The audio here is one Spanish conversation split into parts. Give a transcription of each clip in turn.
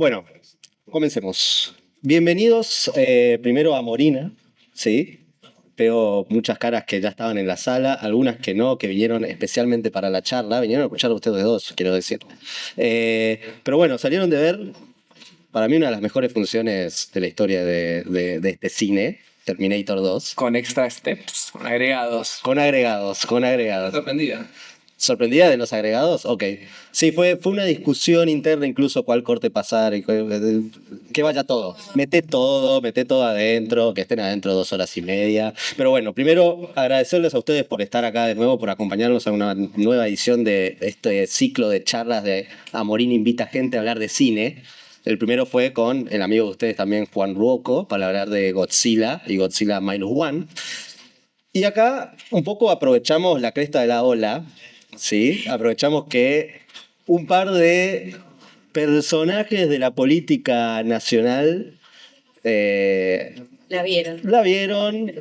Bueno, comencemos. Bienvenidos primero a Morina, ¿sí? Veo muchas caras que ya estaban en la sala, algunas que no, que vinieron especialmente para la charla. Vinieron a escuchar a ustedes dos, quiero decir. Pero bueno, salieron de ver, para mí, una de las mejores funciones de la historia de este cine, Terminator 2. Con extra steps, con agregados. Con agregados. Sorprendida. ¿Sorprendida de los agregados? Ok. Sí, fue una discusión interna, incluso cuál corte pasar, que vaya todo. Mete todo adentro, que estén adentro 2 horas y media. Pero bueno, primero agradecerles a ustedes por estar acá de nuevo, por acompañarnos a una nueva edición de este ciclo de charlas de Amorín invita gente a hablar de cine. El primero fue con el amigo de ustedes también, Juan Ruoco, para hablar de Godzilla y Godzilla Minus One. Y acá un poco aprovechamos la cresta de la ola, ¿sí? Aprovechamos que un par de personajes de la política nacional La vieron. la vieron,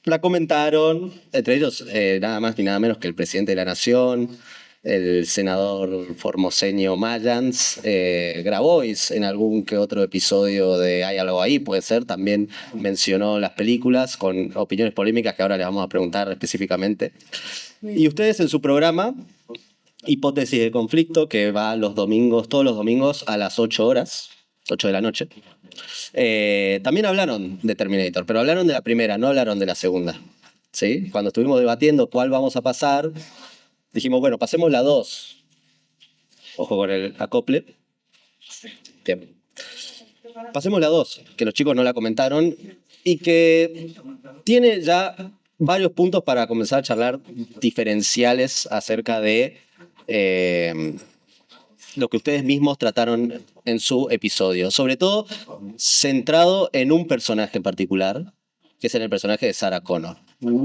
la comentaron, entre ellos nada más ni nada menos que el presidente de la Nación, el senador formoseño Mayans, Grabois en algún que otro episodio de Hay algo ahí, puede ser, también mencionó las películas con opiniones polémicas que ahora les vamos a preguntar específicamente. Y ustedes en su programa, Hipótesis de Conflicto, que va los domingos, todos los domingos a las 8 horas, 8 de la noche, también hablaron de Terminator, pero hablaron de la primera, no hablaron de la segunda. ¿Sí? Cuando estuvimos debatiendo cuál vamos a pasar, dijimos, bueno, pasemos la 2. Ojo con el acople. Bien. Pasemos la 2, que los chicos no la comentaron y que tiene ya varios puntos para comenzar a charlar diferenciales acerca de lo que ustedes mismos trataron en su episodio. Sobre todo centrado en un personaje en particular, que es en el personaje de Sarah Connor.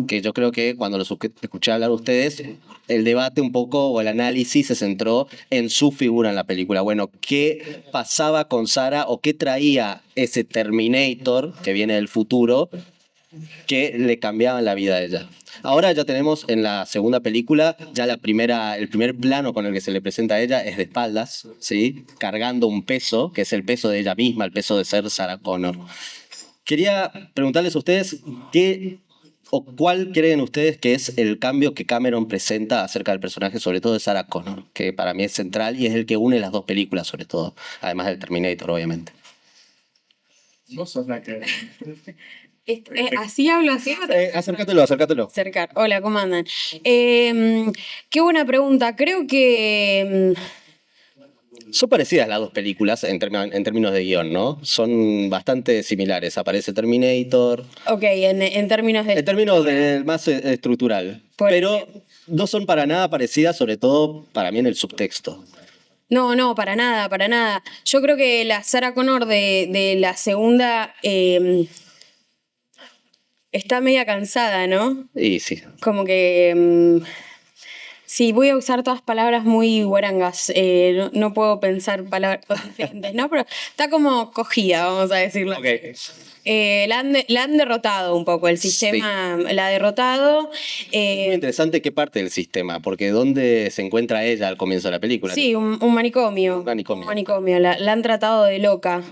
Que yo creo que cuando los escuché hablar a ustedes, el debate un poco o el análisis se centró en su figura en la película. Bueno, ¿qué pasaba con Sarah o qué traía ese Terminator que viene del futuro que le cambiaban la vida a ella? Ahora ya tenemos en la segunda película, ya el primer plano con el que se le presenta a ella es de espaldas, ¿sí? Cargando un peso, que es el peso de ella misma, el peso de ser Sarah Connor. Quería preguntarles a ustedes qué o cuál creen ustedes que es el cambio que Cameron presenta acerca del personaje, sobre todo de Sarah Connor, que para mí es central y es el que une las dos películas, sobre todo, además del Terminator, obviamente. Vos sos la que... ¿Así hablo así? Acércatelo. Acercar. Hola, ¿cómo andan? Qué buena pregunta. Creo que... Son parecidas las dos películas en términos de guión, ¿no? Son bastante similares. Aparece Terminator. Ok, en términos de... En términos de más estructural. Pero no son para nada parecidas, sobre todo para mí en el subtexto. No, para nada. Yo creo que la Sarah Connor de la segunda está media cansada, ¿no? Y sí. Como que... sí, voy a usar todas palabras muy guarangas. No puedo pensar palabras diferentes, ¿no? Pero está como cogida, vamos a decirlo. Okay. La han derrotado un poco, el sistema la ha derrotado. Muy interesante qué parte del sistema, porque ¿dónde se encuentra ella al comienzo de la película? Sí, un manicomio. Un manicomio. La han tratado de loca.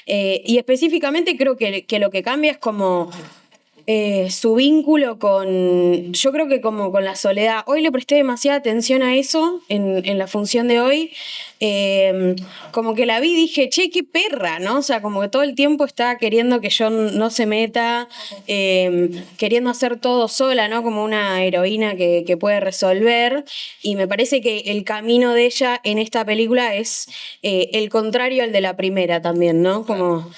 Y específicamente creo que lo que cambia es como... su vínculo yo creo que como con la soledad. Hoy le presté demasiada atención a eso en la función de hoy. Como que la vi y dije, che, qué perra, ¿no? O sea, como que todo el tiempo está queriendo que yo no se meta, queriendo hacer todo sola, ¿no? Como una heroína que puede resolver. Y me parece que el camino de ella en esta película es el contrario al de la primera también, ¿no? Como...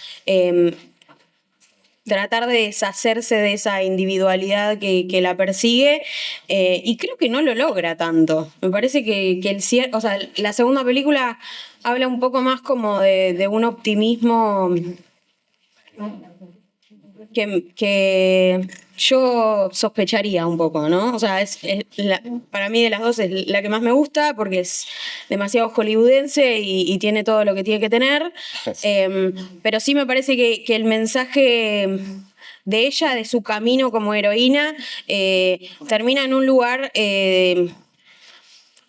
tratar de deshacerse de esa individualidad que la persigue y creo que no lo logra tanto. Me parece que el cierre, o sea, la segunda película habla un poco más como de un optimismo que yo sospecharía un poco, ¿no? O sea, para mí de las dos es la que más me gusta porque es demasiado hollywoodense y tiene todo lo que tiene que tener. Pero sí me parece que el mensaje de ella, de su camino como heroína, termina en un lugar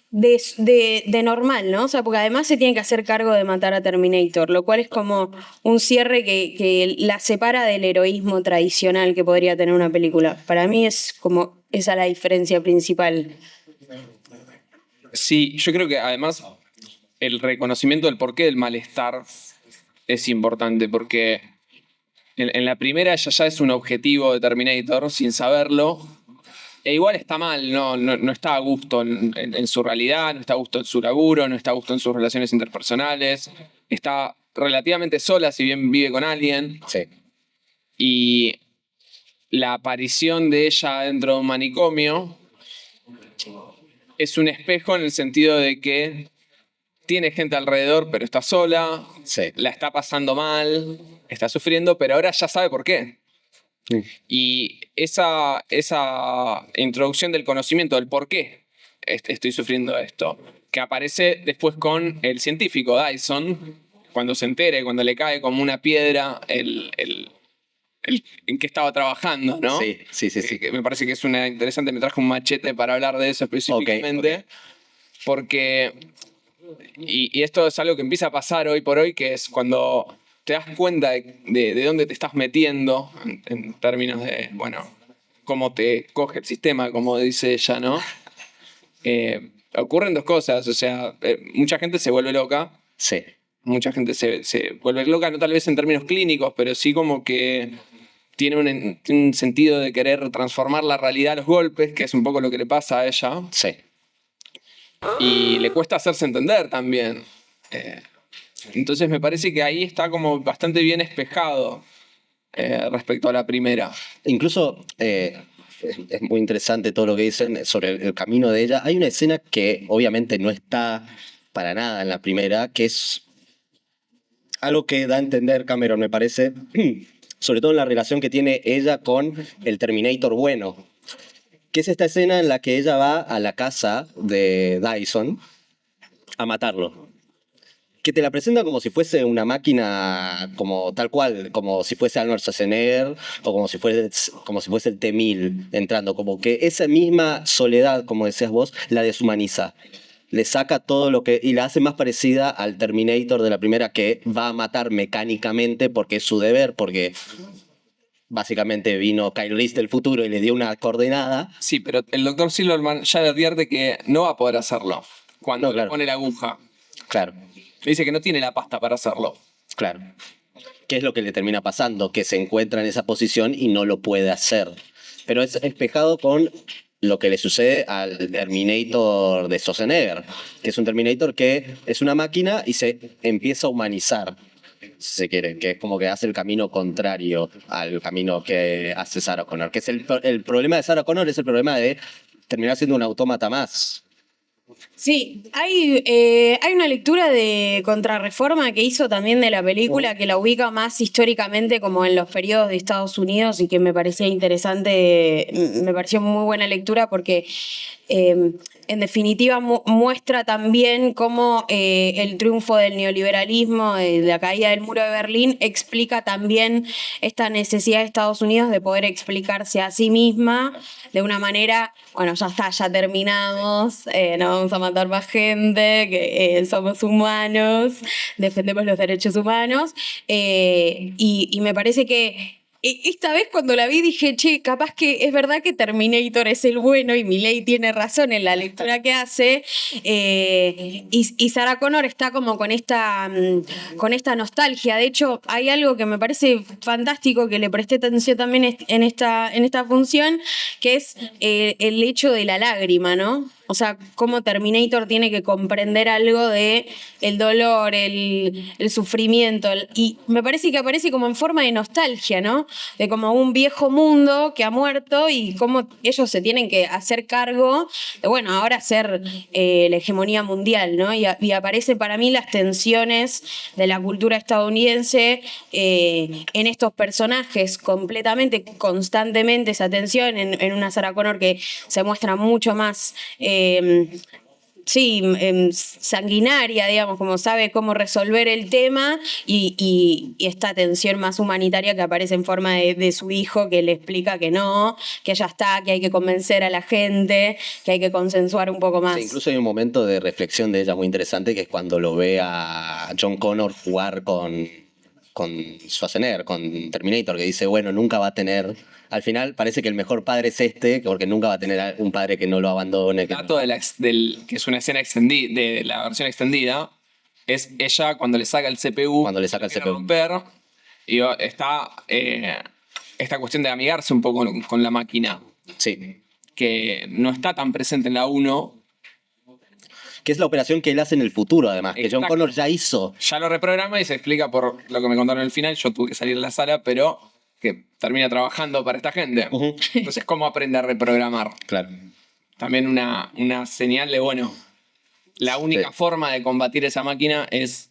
de normal, ¿no? O sea, porque además se tiene que hacer cargo de matar a Terminator, lo cual es como un cierre que la separa del heroísmo tradicional que podría tener una película. Para mí es como esa la diferencia principal. Sí, yo creo que además el reconocimiento del porqué del malestar es importante, porque en la primera ella ya es un objetivo de Terminator sin saberlo. E igual está mal, no está a gusto en su realidad, no está a gusto en su laburo, no está a gusto en sus relaciones interpersonales, está relativamente sola si bien vive con alguien. Sí. Y la aparición de ella dentro de un manicomio es un espejo en el sentido de que tiene gente alrededor, pero está sola, Sí. la está pasando mal, está sufriendo, pero ahora ya sabe por qué. Y esa introducción del conocimiento del por qué estoy sufriendo esto, que aparece después con el científico Dyson, cuando se entere, cuando le cae como una piedra en qué estaba trabajando, ¿no? Sí. Que me parece que es una interesante, me traje un machete para hablar de eso específicamente, Ok. porque, y esto es algo que empieza a pasar hoy por hoy, que es cuando te das cuenta de dónde te estás metiendo en términos de, bueno, cómo te coge el sistema, como dice ella, ¿no? Ocurren dos cosas, o sea, mucha gente se vuelve loca, Sí. mucha gente se vuelve loca, no tal vez en términos clínicos, pero sí como que tiene un sentido de querer transformar la realidad a los golpes, que es un poco lo que le pasa a ella, Sí. y le cuesta hacerse entender también. Entonces me parece que ahí está como bastante bien espejado respecto a la primera. Incluso es muy interesante todo lo que dicen sobre el camino de ella. Hay una escena que obviamente no está para nada en la primera, que es algo que da a entender Cameron, me parece, sobre todo en la relación que tiene ella con el Terminator bueno, que es esta escena en la que ella va a la casa de Dyson a matarlo. Que te la presenta como si fuese una máquina, como tal cual, como si fuese Arnold Schwarzenegger o como si fuese el T-1000 entrando, como que esa misma soledad, como decías vos, la deshumaniza. Le saca todo lo que... y la hace más parecida al Terminator de la primera, que va a matar mecánicamente porque es su deber, porque básicamente vino Kyle Reese del futuro y le dio una coordenada. Sí, pero el doctor Silverman ya le advierte que no va a poder hacerlo cuando No, claro. le pone la aguja. Claro, Le dice que no tiene la pasta para hacerlo. claro. ¿Qué es lo que le termina pasando? Que se encuentra en esa posición y no lo puede hacer. Pero es espejado con lo que le sucede al Terminator de Schwarzenegger, que es un Terminator que es una máquina y se empieza a humanizar, si se quiere, que es como que hace el camino contrario al camino que hace Sarah Connor. Que es el problema de Sarah Connor, es el problema de terminar siendo un autómata más. Sí, hay una lectura de Contrarreforma que hizo también de la película que la ubica más históricamente como en los periodos de Estados Unidos y que me parecía interesante, me pareció muy buena lectura porque en definitiva muestra también cómo el triunfo del neoliberalismo, la caída del muro de Berlín, explica también esta necesidad de Estados Unidos de poder explicarse a sí misma de una manera, bueno, ya está, ya terminamos, no vamos a matar más gente, que somos humanos, defendemos los derechos humanos, y me parece que esta vez cuando la vi dije, che, capaz que es verdad que Terminator es el bueno y Milei tiene razón en la lectura que hace, y Sarah Connor está como con esta nostalgia. De hecho, hay algo que me parece fantástico que le presté atención también en esta función, que es el hecho de la lágrima, ¿no? O sea, cómo Terminator tiene que comprender algo de el dolor, el sufrimiento. Y me parece que aparece como en forma de nostalgia, ¿no? De como un viejo mundo que ha muerto y cómo ellos se tienen que hacer cargo de, bueno, ahora ser la hegemonía mundial, ¿no? Y aparecen para mí las tensiones de la cultura estadounidense en estos personajes completamente, constantemente esa tensión en una Sarah Connor que se muestra mucho más sí, sanguinaria, digamos, como sabe cómo resolver el tema y esta tensión más humanitaria que aparece en forma de su hijo que le explica que no, que ya está, que hay que convencer a la gente, que hay que consensuar un poco más. Sí, incluso hay un momento de reflexión de ella muy interesante que es cuando lo ve a John Connor jugar con Schwarzenegger, con Terminator, que dice, bueno, nunca va a tener... Al final parece que el mejor padre es este, porque nunca va a tener un padre que no lo abandone. Dato que es una escena extendida, de la versión extendida, es ella cuando le saca el CPU. Cuando le saca el quiere CPU. romper, y está esta cuestión de amigarse un poco con la máquina, Sí. que no está tan presente en la 1. Que es la operación que él hace en el futuro, además, que John Exacto. Connor ya hizo. Ya lo reprograma y se explica por lo que me contaron al final. Yo tuve que salir de la sala, pero que termina trabajando para esta gente. Ujú. Entonces, ¿cómo aprende a reprogramar? Claro. También una señal de, bueno, la única Sí. forma de combatir esa máquina es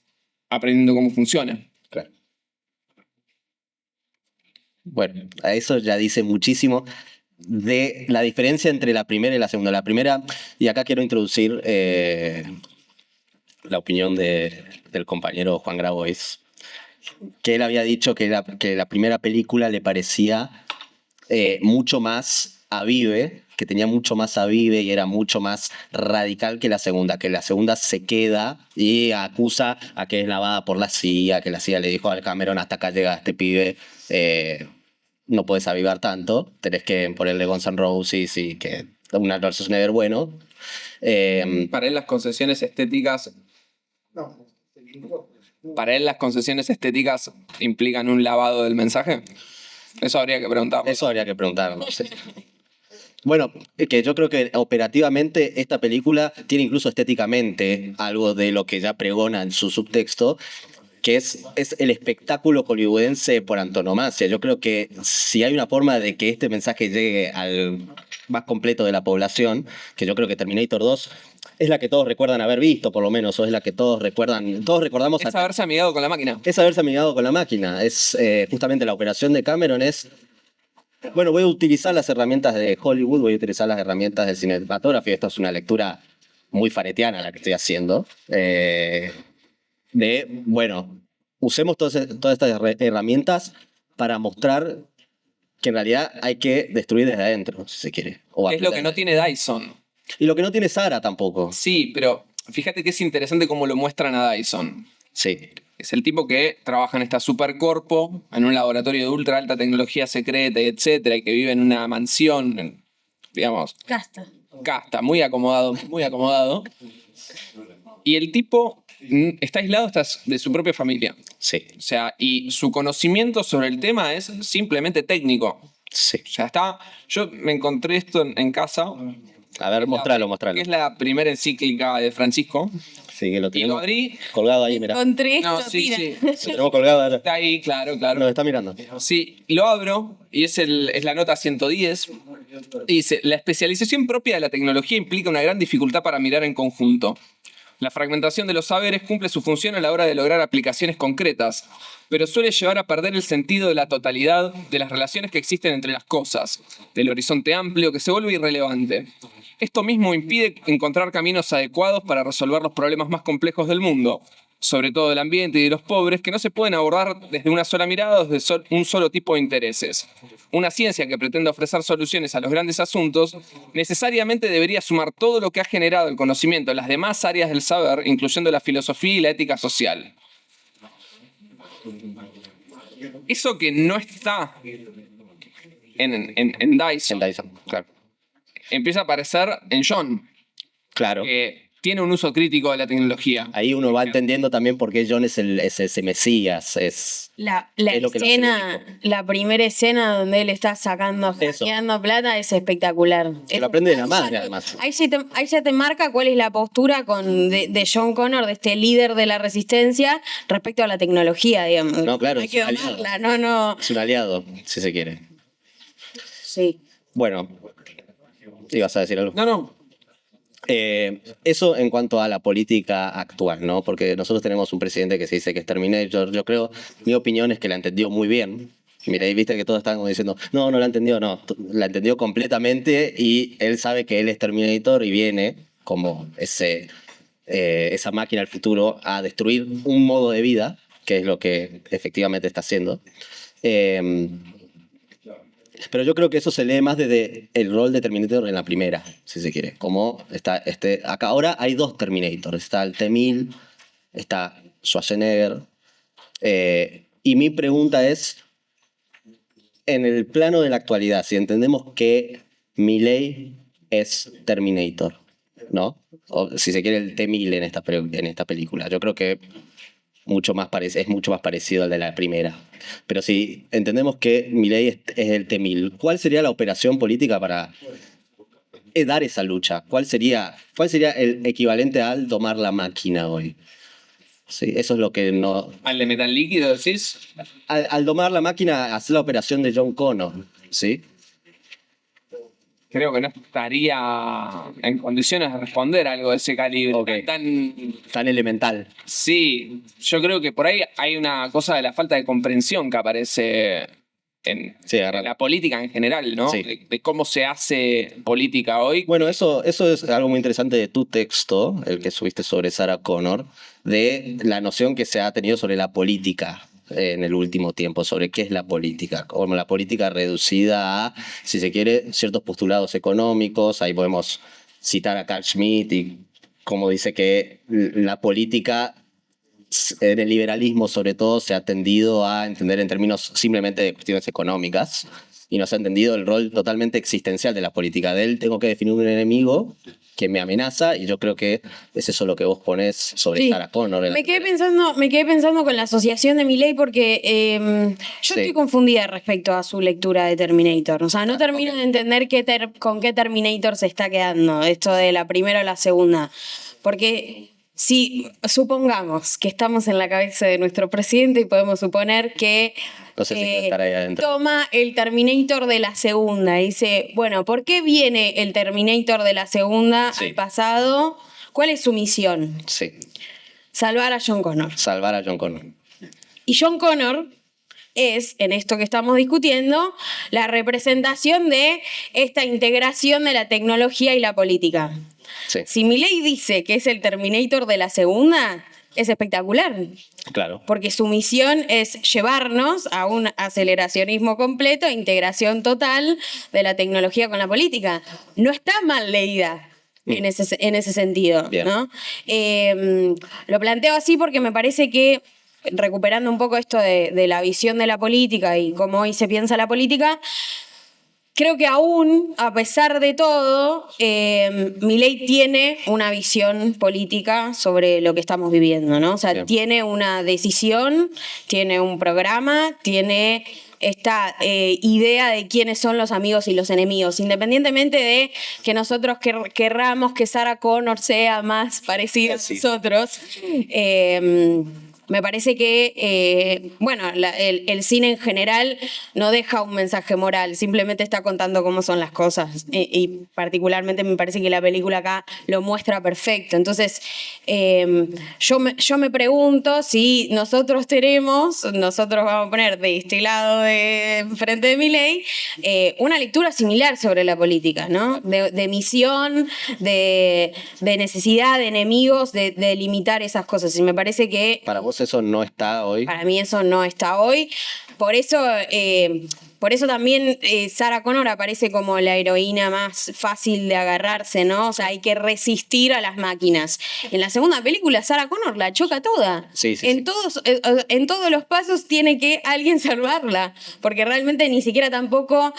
aprendiendo cómo funciona. Claro. Bueno, a eso ya dice muchísimo de la diferencia entre la primera y la segunda. La primera, y acá quiero introducir la opinión del compañero Juan Grabois, que él había dicho que la primera película le parecía mucho más avive, que tenía mucho más avive y era mucho más radical que la segunda se queda y acusa a que es lavada por la CIA, que la CIA le dijo al Cameron, hasta acá llega este pibe, no puedes avivar tanto, tenés que ponerle Guns N' Roses y que un Arnold Schwarzenegger bueno. Para él las concesiones estéticas... Para él las concesiones estéticas implican un lavado del mensaje. Eso habría que preguntar. Eso habría que preguntarlo. Sí. Bueno, que yo creo que operativamente esta película tiene incluso estéticamente algo de lo que ya pregona en su subtexto, que es el espectáculo hollywoodense por antonomasia. Yo creo que si hay una forma de que este mensaje llegue al más completo de la población, que yo creo que Terminator 2 es la que todos recuerdan haber visto, por lo menos, o es la que todos recordamos. Es haberse amigado con la máquina. Es haberse amigado con la máquina. Es justamente la operación de Cameron es... Bueno, voy a utilizar las herramientas de Hollywood, voy a utilizar las herramientas del cinematográfico. Esto es una lectura muy faretiana la que estoy haciendo. Bueno, usemos todas estas herramientas para mostrar que en realidad hay que destruir desde adentro, si se quiere. Es lo que no tiene Dyson. Y lo que no tiene Sara tampoco. Sí, pero fíjate que es interesante cómo lo muestran a Dyson. Sí. Es el tipo que trabaja en esta supercorpo, en un laboratorio de ultra alta tecnología secreta, y etcétera, y que vive en una mansión, digamos, Casta. casta, muy acomodado, muy acomodado. Y el tipo está aislado hasta de su propia familia. Sí. O sea, y su conocimiento sobre el tema es simplemente técnico. Sí. O sea, yo me encontré esto en casa. A ver, mostralo. Que es la primera encíclica de Francisco. Sí, que lo Y lo tenemos abrí. colgado ahí, mira. Lo Encontré No, esto, sí, tira. sí. tenemos colgado ahora. Está ahí, claro, claro. Nos está mirando. Sí, lo abro y es la nota 110. Y dice, la especialización propia de la tecnología implica una gran dificultad para mirar en conjunto. La fragmentación de los saberes cumple su función a la hora de lograr aplicaciones concretas, pero suele llevar a perder el sentido de la totalidad de las relaciones que existen entre las cosas, del horizonte amplio que se vuelve irrelevante. Esto mismo impide encontrar caminos adecuados para resolver los problemas más complejos del mundo, sobre todo del ambiente y de los pobres, que no se pueden abordar desde una sola mirada o desde un solo tipo de intereses. Una ciencia que pretende ofrecer soluciones a los grandes asuntos necesariamente debería sumar todo lo que ha generado el conocimiento en las demás áreas del saber, incluyendo la filosofía y la ética social. Eso que no está en Dyson En Dyson, claro. empieza a aparecer en John, Claro. que tiene un uso crítico de la tecnología. Ahí uno va entendiendo también por qué John es ese Mesías. La Es lo que lo hace escena, la primera escena donde él está hackeando plata es espectacular. Que lo aprende de la madre, además. Ahí ya te marca cuál es la postura de John Connor, de este líder de la resistencia, respecto a la tecnología, digamos. No, claro, Hay es que un aliado. domarla, no. Es un aliado, si se quiere. Sí. Bueno, ibas a decir algo. No. Eso en cuanto a la política actual, ¿no? Porque nosotros tenemos un presidente que se dice que es Terminator. Yo creo, mi opinión es que la entendió muy bien. Mira, ahí viste que todos estaban como diciendo, no la entendió, no. La entendió completamente y él sabe que él es Terminator y viene como esa máquina del futuro a destruir un modo de vida, que es lo que efectivamente está haciendo. Pero yo creo que eso se lee más desde el rol de Terminator en la primera, si se quiere. Como está acá ahora hay dos Terminators. Está el T-1000, está Schwarzenegger. Y mi pregunta es, en el plano de la actualidad, si entendemos que Milei es Terminator, ¿no? O si se quiere el T-1000 en esta película. Yo creo que es mucho más parecido al de la primera. Pero si entendemos que Milei es el T-1000, ¿cuál sería la operación política para dar esa lucha? ¿Cuál sería el equivalente al domar la máquina hoy? Sí, eso es lo que no... ¿Al de metal líquido decís? Al domar la máquina, hacer la operación de John Connor, ¿sí? Creo que no estaría en condiciones de responder a algo de ese calibre. Ok. Tan elemental. Sí, yo creo que por ahí hay una cosa de la falta de comprensión que aparece en la política en general, ¿no? Sí. De cómo se hace política hoy. Bueno, eso es algo muy interesante de tu texto, el que subiste sobre Sarah Connor, de la noción que se ha tenido sobre la política en el último tiempo, sobre qué es la política, como la política reducida a, si se quiere, ciertos postulados económicos. Ahí podemos citar a Carl Schmitt y como dice que la política en el liberalismo sobre todo se ha tendido a entender en términos simplemente de cuestiones económicas y no se ha entendido el rol totalmente existencial de la política. De él tengo que definir un enemigo que me amenaza, y yo creo que es eso lo que vos ponés sobre Sí. Sarah Connor. Me quedé pensando con la asociación de Milei porque yo Sí. estoy confundida respecto a su lectura de Terminator. O sea, no termino de entender con qué Terminator se está quedando, esto de la primera o la segunda. Porque si supongamos que estamos en la cabeza de nuestro presidente y podemos suponer que No sé si quiero estar ahí adentro. toma el Terminator de la segunda y dice, bueno, ¿por qué viene el Terminator de la segunda Sí. al pasado? ¿Cuál es su misión? Sí, Salvar a John Connor. salvar a John Connor. Y John Connor es, en esto que estamos discutiendo, la representación de esta integración de la tecnología y la política. Sí, Si Milei dice que es el Terminator de la segunda, es espectacular, claro. porque su misión es llevarnos a un aceleracionismo completo, integración total de la tecnología con la política. No está mal leída en ese sentido, Bien. ¿no? Lo planteo así porque me parece que, recuperando un poco esto de la visión de la política y cómo hoy se piensa la política, creo que aún, a pesar de todo, Milei tiene una visión política sobre lo que estamos viviendo, ¿no? O sea, Bien. tiene una decisión, tiene un programa, tiene esta idea de quiénes son los amigos y los enemigos, independientemente de que nosotros querramos que Sarah Connor sea más parecida Sí. a nosotros. Me parece que, el cine en general no deja un mensaje moral, simplemente está contando cómo son las cosas. Y particularmente me parece que la película acá lo muestra perfecto. Entonces, yo me pregunto si nosotros vamos a poner de este lado de frente de Milei, una lectura similar sobre la política, ¿no? De misión, de necesidad, de enemigos, de limitar esas cosas. Y me parece que Para vos eso no está hoy. para mí eso no está hoy. Por eso también Sarah Connor aparece como la heroína más fácil de agarrarse, ¿no? O sea, hay que resistir a las máquinas. En la segunda película, Sarah Connor la choca toda. Sí, sí, en sí. todos los pasos tiene que alguien salvarla, porque realmente ni siquiera tampoco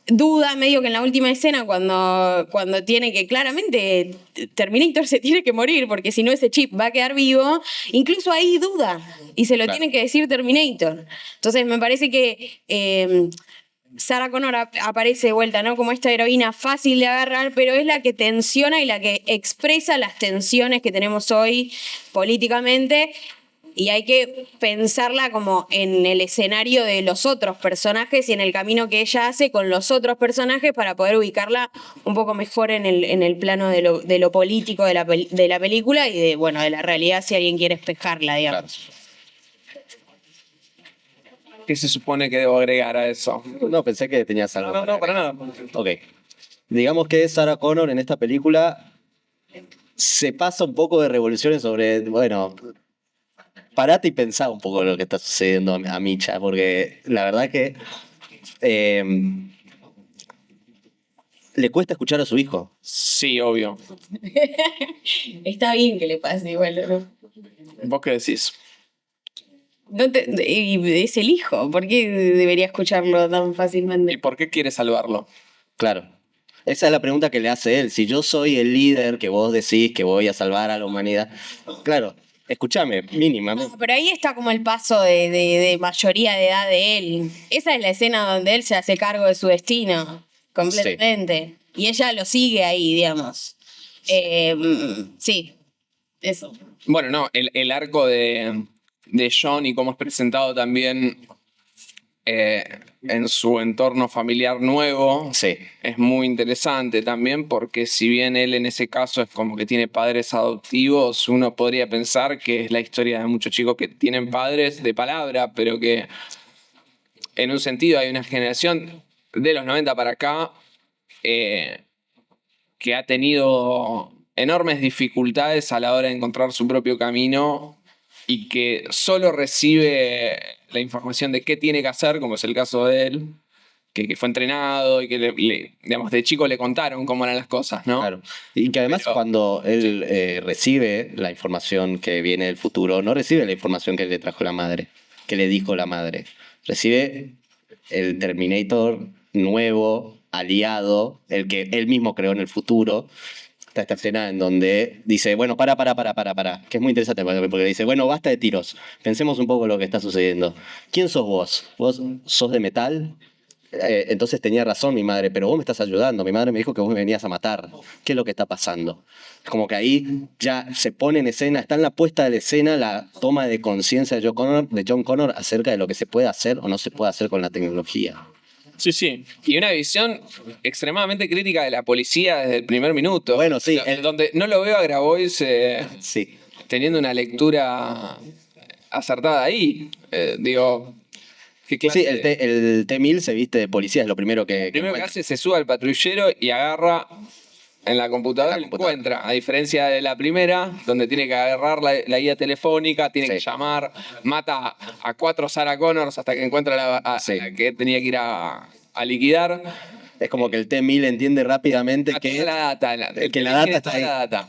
duda medio que en la última escena cuando tiene que claramente Terminator se tiene que morir porque si no ese chip va a quedar vivo, incluso ahí duda y se lo Claro. tiene que decir Terminator. Entonces me parece que Sarah Connor aparece de vuelta, ¿no? Como esta heroína fácil de agarrar, pero es la que tensiona y la que expresa las tensiones que tenemos hoy políticamente. Y hay que pensarla como en el escenario de los otros personajes y en el camino que ella hace con los otros personajes para poder ubicarla un poco mejor en el plano de lo político de la película y de la realidad si alguien quiere espejarla, digamos. ¿Qué se supone que debo agregar a eso? No, pensé que tenías algo. No, para nada. Ok. Digamos que Sarah Connor en esta película se pasa un poco de revoluciones sobre, bueno, parate y pensá un poco lo que está sucediendo a Micha, porque la verdad que eh, le cuesta escuchar a su hijo. Sí, obvio. Está bien que le pase igual, ¿no? ¿Vos qué decís? Y es el hijo, ¿por qué debería escucharlo tan ¿Y fácilmente? por qué quiere salvarlo? Claro. Esa es la pregunta que le hace él. Si yo soy el líder que vos decís que voy a salvar a la humanidad, claro, escúchame, mínimamente. No, pero ahí está como el paso de mayoría de edad de él. Esa es la escena donde él se hace cargo de su destino, completamente. Y ella lo sigue ahí, digamos. Sí, eso. Bueno, no, el arco de John y cómo es presentado también en su entorno familiar nuevo Sí. es muy interesante también porque si bien él en ese caso es como que tiene padres adoptivos, uno podría pensar que es la historia de muchos chicos que tienen padres de palabra, pero que en un sentido hay una generación de los 90 para acá que ha tenido enormes dificultades a la hora de encontrar su propio camino y que solo recibe la información de qué tiene que hacer, como es el caso de él, que fue entrenado y que, digamos, de chico le contaron cómo eran las cosas, ¿no? Claro. Y que además Pero- cuando él recibe la información que viene del futuro, no recibe la información que le trajo la madre, que le dijo la madre. Recibe el Terminator nuevo, aliado, el que él mismo creó en el futuro. Está esta escena en donde dice, bueno, para, que es muy interesante porque dice, bueno, basta de tiros, pensemos un poco lo que está sucediendo. ¿Quién sos vos? ¿Vos sos de metal? Entonces tenía razón mi madre, pero vos me estás ayudando. Mi madre me dijo que vos me venías a matar. ¿Qué es lo que está pasando? Como que ahí ya se pone en escena, está en la puesta de la escena la toma de conciencia de John Connor acerca de lo que se puede hacer o no se puede hacer con la tecnología. Sí, sí. Y una visión extremadamente crítica de la policía desde el primer minuto. Bueno, sí, Donde no lo veo a Grabois Sí. teniendo una lectura acertada ahí. Digo, ¿qué clase Sí, el T-1000 se viste de policía, es lo primero que primero que encuentra. hace se sube al patrullero y agarra en la computadora y lo encuentra. A diferencia de la primera, donde tiene que agarrar la guía telefónica, tiene Sí. que llamar, mata a 4 Sarah Connors hasta que encuentra a Sí. la que tenía que ir a liquidar. Es como que el T-1000 entiende rápidamente A que toda la data. que la data está toda ahí. la data.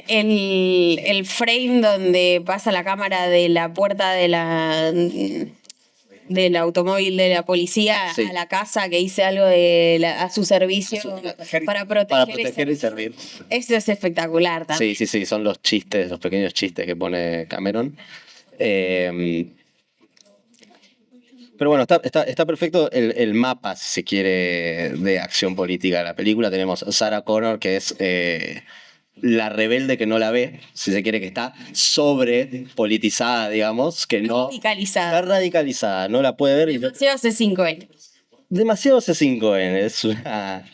El frame donde pasa la cámara de la puerta del automóvil de la policía Sí. a la casa que hice algo a su servicio para Para proteger, proteger y servir. Eso es espectacular también. Sí, sí, sí, son los chistes, los pequeños chistes que pone Cameron. Pero bueno, está perfecto el mapa, si se quiere, de acción política de la película. Tenemos Sarah Connor, que es la rebelde que no la ve, si se quiere, que está sobre politizada, digamos, que no... Radicalizada. Está radicalizada, no la puede ver. Demasiado C5N. Demasiado C5N, es una...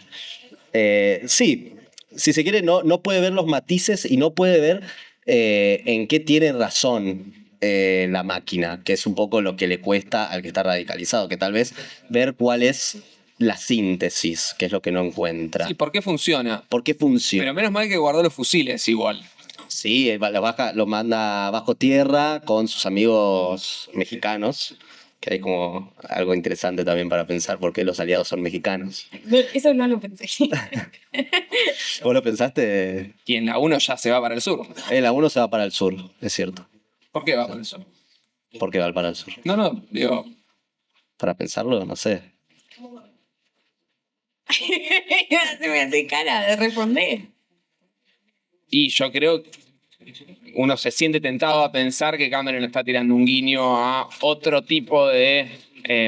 sí, si se quiere, no puede ver los matices y no puede ver en qué tiene razón la máquina, que es un poco lo que le cuesta al que está radicalizado, que tal vez ver cuál es la síntesis, que es lo que no encuentra. ¿Y por qué funciona? ¿Por qué funciona? Pero menos mal que guardó los fusiles igual. Sí, lo manda bajo tierra con sus amigos mexicanos, que hay como algo interesante también para pensar por qué los aliados son mexicanos. Eso no lo pensé. ¿Vos lo pensaste? Y en la 1 ya se va para el sur. La 1 se va para el sur, es cierto. ¿Por qué va para el sur? ¿Por qué va para el sur? No, digo, Para pensarlo, no sé. Se me hace cara de responder. y yo creo que uno se siente tentado a pensar que Cameron está tirando un guiño a otro tipo de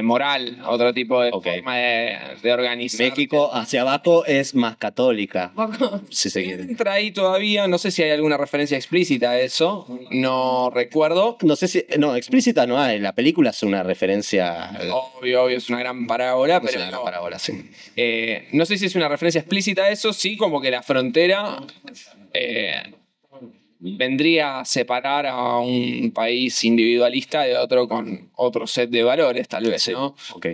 moral, a otro tipo de Ok. forma de organizar. México hacia abajo es más católica, Poco. si se quiere. Entra ahí todavía, no sé si hay alguna referencia explícita a eso, no recuerdo. No sé si. No, explícita no hay. La película es una referencia. Obvio, es una gran parábola, Es pero una gran parábola, sí. no sé si es una referencia explícita a eso, sí, como que la frontera vendría a separar a un país individualista de otro con otro set de valores, tal vez, Sí, ¿no? ok.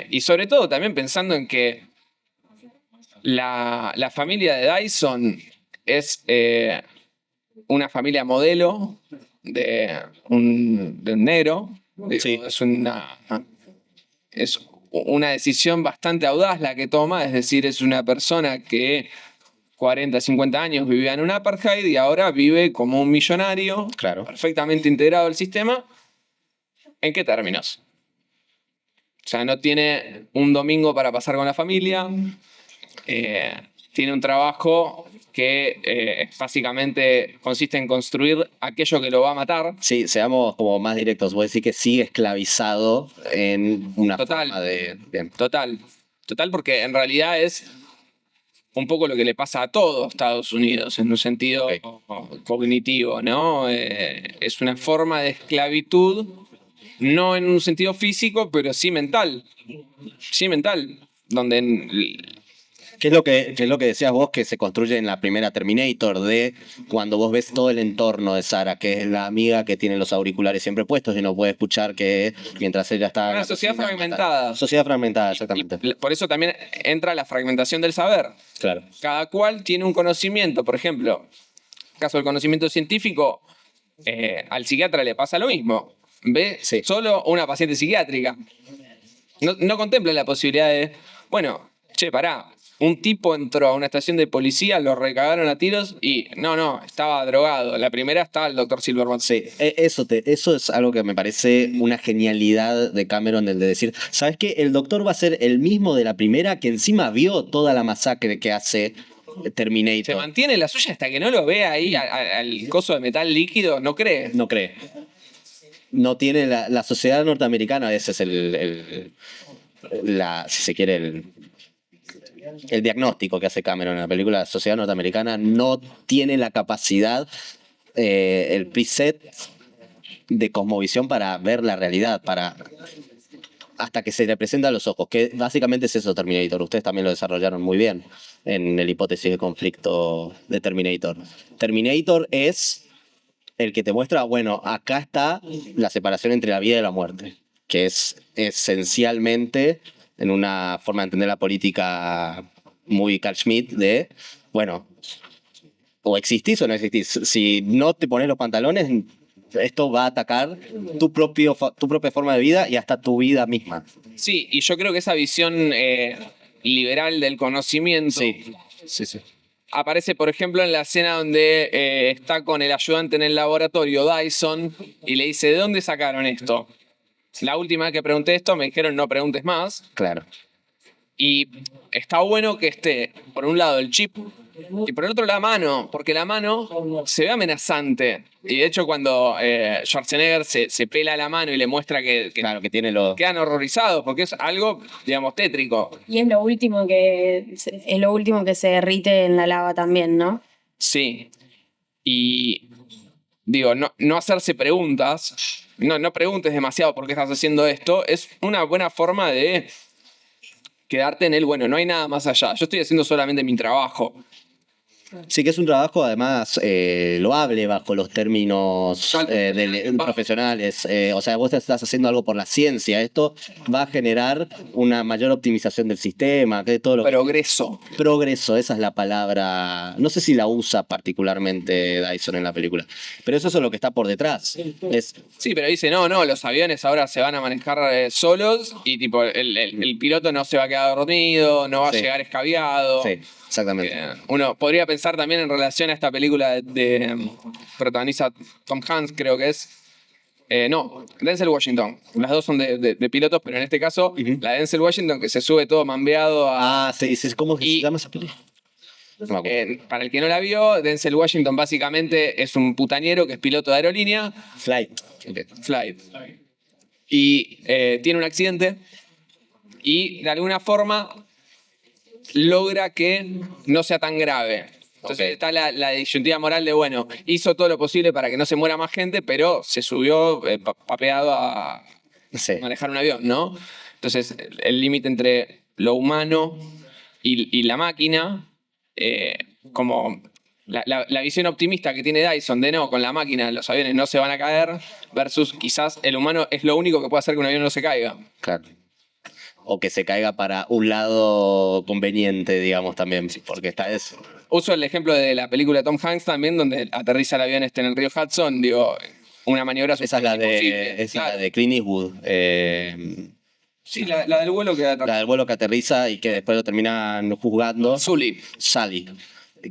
Y sobre todo también pensando en que la familia de Dyson es una familia modelo de un negro. Sí. Es una decisión bastante audaz la que toma, es decir, es una persona que 40, 50 años vivía en un apartheid y ahora vive como un millonario, Claro. perfectamente integrado al sistema. ¿En qué términos? O sea, no tiene un domingo para pasar con la familia, tiene un trabajo que básicamente consiste en construir aquello que lo va a matar. Sí, seamos como más directos. Voy a decir que sigue esclavizado en una Total. forma de... Bien. Total, porque en realidad es un poco lo que le pasa a todo Estados Unidos en un sentido cognitivo, ¿no? Es una forma de esclavitud, no en un sentido físico, pero sí mental. Sí mental, donde... ¿Qué es lo que decías vos que se construye en la primera Terminator? De cuando vos ves todo el entorno de Sarah, que es la amiga que tiene los auriculares siempre puestos y no puede escuchar que mientras ella está... Una sociedad fragmentada. Sociedad fragmentada, exactamente. Y por eso también entra la fragmentación del saber. Claro. Cada cual tiene un conocimiento, por ejemplo, en el caso del conocimiento científico, al psiquiatra le pasa lo mismo. Ve Sí. solo una paciente psiquiátrica. No contempla la posibilidad de, bueno, che, pará, un tipo entró a una estación de policía, lo recagaron a tiros y no, estaba drogado. La primera estaba el Dr. Silverman. Sí, eso es algo que me parece una genialidad de Cameron, el de decir, ¿sabes qué? El doctor va a ser el mismo de la primera que encima vio toda la masacre que hace Terminator. Se mantiene la suya hasta que no lo ve ahí al coso de metal líquido, no cree. No cree. No tiene la sociedad norteamericana, ese es si se quiere, el diagnóstico que hace Cameron en la película. La sociedad norteamericana no tiene la capacidad, el preset de cosmovisión para ver la realidad, hasta que se le presenta a los ojos, que básicamente es eso Terminator. Ustedes también lo desarrollaron muy bien en el hipótesis de conflicto de Terminator. Terminator es el que te muestra, bueno, acá está la separación entre la vida y la muerte, que es esencialmente, en una forma de entender la política muy Carl Schmitt, de, bueno, o existís o no existís. Si no te pones los pantalones, esto va a atacar tu propia forma de vida y hasta tu vida misma. Sí, y yo creo que esa visión liberal del conocimiento Sí. aparece, por ejemplo, en la escena donde está con el ayudante en el laboratorio, Dyson, y le dice, ¿de dónde sacaron esto? La última vez que pregunté esto me dijeron no preguntes más. Claro. Y está bueno que esté, por un lado, el chip y por el otro la mano, porque la mano se ve amenazante. Y de hecho cuando Schwarzenegger se pela la mano y le muestra que Claro, que tiene los... quedan horrorizados, porque es algo, digamos, tétrico. Y es lo último que se derrite en la lava también, ¿no? Sí. Y digo, no hacerse preguntas, no preguntes demasiado por qué estás haciendo esto, es una buena forma de quedarte en el, bueno, no hay nada más allá. Yo estoy haciendo solamente mi trabajo. Sí, que es un trabajo además loable bajo los términos profesionales. O sea, vos estás haciendo algo por la ciencia. Esto va a generar una mayor optimización del sistema, que todo lo Progreso. Progreso, esa es la palabra. No sé si la usa particularmente Dyson en la película, pero eso es lo que está por detrás. Sí, pero dice, no, los aviones ahora se van a manejar solos y tipo el piloto no se va a quedar dormido, no va a llegar escabiado. Sí, exactamente. Uno podría pensar también en relación a esta película protagoniza Tom Hanks, creo que es. No, Denzel Washington. Las dos son de pilotos, pero en este caso, la de Denzel Washington que se sube todo mambeado a... Sí, ¿cómo se llama esa película? No me acuerdo. Para el que no la vio, Denzel Washington básicamente es un putañero que es piloto de aerolínea. Flight. Y tiene un accidente y de alguna forma logra que no sea tan grave. Entonces está la disyuntiva moral de, bueno, hizo todo lo posible para que no se muera más gente, pero se subió papeado a manejar un avión, ¿no? Entonces el límite entre lo humano y la máquina, como la visión optimista que tiene Dyson de no, con la máquina los aviones no se van a caer, versus quizás el humano es lo único que puede hacer que un avión no se caiga. Claro. O que se caiga para un lado conveniente, digamos, también, porque Uso el ejemplo de la película de Tom Hanks también, donde aterriza el avión en el río Hudson, digo, una maniobra Esa es la imposible. de, esa es la Claro. de Clint Eastwood. Sí, la del vuelo que La del vuelo que aterriza y que después lo terminan juzgando. Sully. Sully.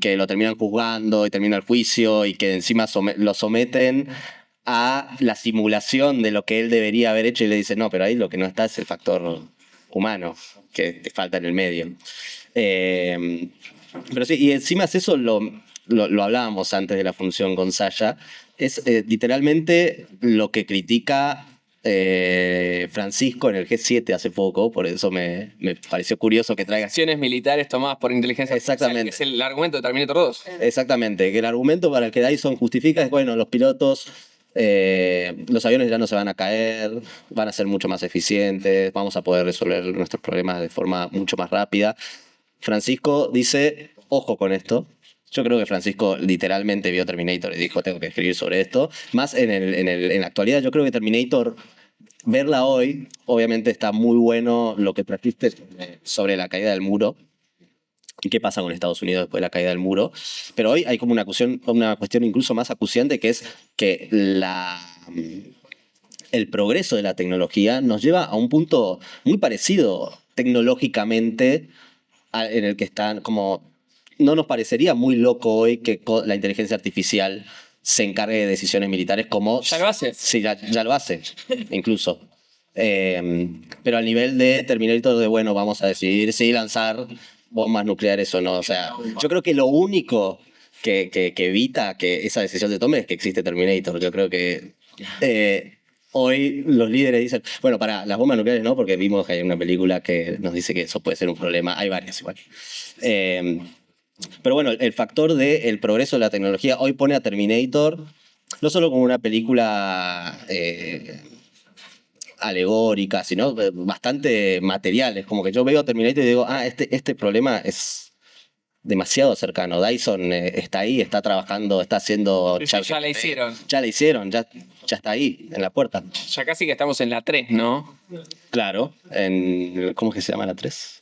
Que lo terminan juzgando y termina el juicio y que encima lo someten a la simulación de lo que él debería haber hecho y le dice, no, pero ahí lo que no está es el factor humano que te falta en el medio. Pero sí, y encima es eso, lo hablábamos antes de la función con Sasha, es literalmente lo que critica Francisco en el G7 hace poco, por eso me pareció curioso que traiga. Acciones militares tomadas por inteligencia artificial, Exactamente. que es el argumento de Terminator 2. Exactamente, que el argumento para el que Dyson justifica es, bueno, los pilotos, los aviones ya no se van a caer, van a ser mucho más eficientes, vamos a poder resolver nuestros problemas de forma mucho más rápida. Francisco dice, ojo con esto. Yo creo que Francisco literalmente vio Terminator y dijo, tengo que escribir sobre esto. Más en la actualidad, yo creo que Terminator, verla hoy, obviamente está muy bueno lo que trajiste sobre la caída del muro y qué pasa con Estados Unidos después de la caída del muro. Pero hoy hay como una cuestión incluso más acuciante, que es que el progreso de la tecnología nos lleva a un punto muy parecido tecnológicamente en el que están como... No nos parecería muy loco hoy que la inteligencia artificial se encargue de decisiones militares como... Ya lo hace. Sí, ya lo hace, incluso. Pero al nivel de Terminator de, bueno, vamos a decidir si lanzar bombas nucleares o no. O sea, yo creo que lo único que evita que esa decisión se tome es que existe Terminator. Yo creo que hoy los líderes dicen, bueno, para las bombas nucleares no, porque vimos que hay una película que nos dice que eso puede ser un problema. Hay varias igual. Pero bueno, el factor del progreso de la tecnología hoy pone a Terminator no solo como una película alegórica, sino bastante material. Es como que yo veo Terminator y digo, este problema es demasiado cercano. Dyson está ahí, está trabajando, está haciendo... Ya la hicieron. Ya la hicieron, ya está ahí, en la puerta. Ya casi que estamos en la 3, ¿no? Claro, ¿cómo es que se llama la 3?